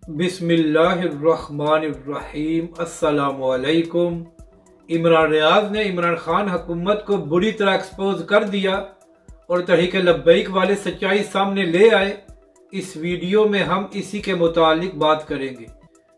बिस्मिल्लाहिर्रहमानिर्रहीम। अस्सलाम वालेकुम। इमरान रियाज ने इमरान खान हुकूमत को बुरी तरह एक्सपोज कर दिया और तहरीक लब्बैक वाले सच्चाई सामने ले आए। इस वीडियो में हम इसी के मुतालिक बात करेंगे।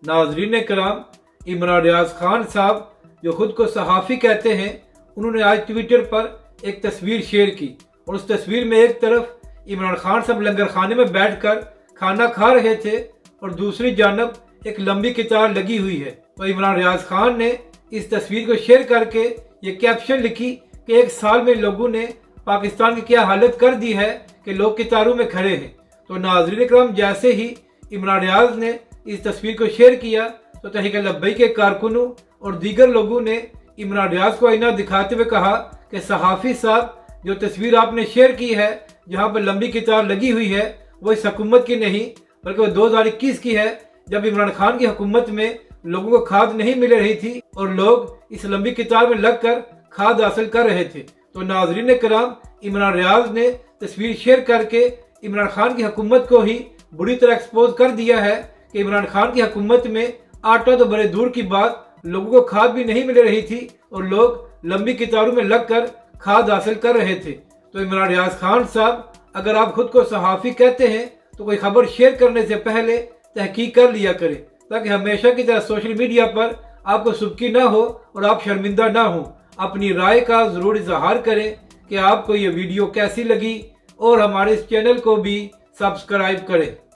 नाज़रीन कराम, इमरान रियाज खान साहब जो खुद को सहाफ़ी कहते हैं, उन्होंने आज ट्विटर पर एक तस्वीर शेयर की और उस तस्वीर में एक तरफ इमरान खान साहब लंगर खाने में बैठकर खाना खा रहे थे और दूसरी जानब एक लंबी कतार लगी हुई है। तो इमरान रियाज खान ने इस तस्वीर को शेयर करके ये कैप्शन लिखी कि एक साल में लोगों ने पाकिस्तान की क्या हालत कर दी है कि लोग कतारों में खड़े हैं। तो नाज़रीन इकराम, जैसे ही इमरान रियाज ने इस तस्वीर को शेयर किया तो तहरीक लब्बैक के कारकुनों और दीगर लोगों ने इमरान रियाज को आईना दिखाते हुए कहा कि सहाफ़ी साहब, जो तस्वीर आपने शेयर की है जहाँ पर लंबी कतार लगी हुई है, वो इस हुकूमत की नहीं बल्कि वो 2021 की है, जब इमरान खान की हुकूमत में लोगों को खाद नहीं मिल रही थी और लोग इस लंबी कतार में लगकर खाद हासिल कर रहे थे। तो नाज़रीन कराम, इमरान रियाज ने तस्वीर शेयर करके इमरान खान की हुकूमत को ही बुरी तरह एक्सपोज कर दिया है कि इमरान खान की हुकूमत में आटा तो बड़े दूर की बात, लोगों को खाद भी नहीं मिल रही थी और लोग लंबी कतारों में लगकर खाद हासिल कर रहे थे। तो इमरान रियाज खान साहब, अगर आप खुद को सहाफ़ी कहते हैं तो कोई खबर शेयर करने से पहले तहकीक कर लिया करें, ताकि हमेशा की तरह सोशल मीडिया पर आपको सुबकी ना हो और आप शर्मिंदा ना हो। अपनी राय का ज़रूर इजहार करें कि आपको ये वीडियो कैसी लगी और हमारे इस चैनल को भी सब्सक्राइब करें।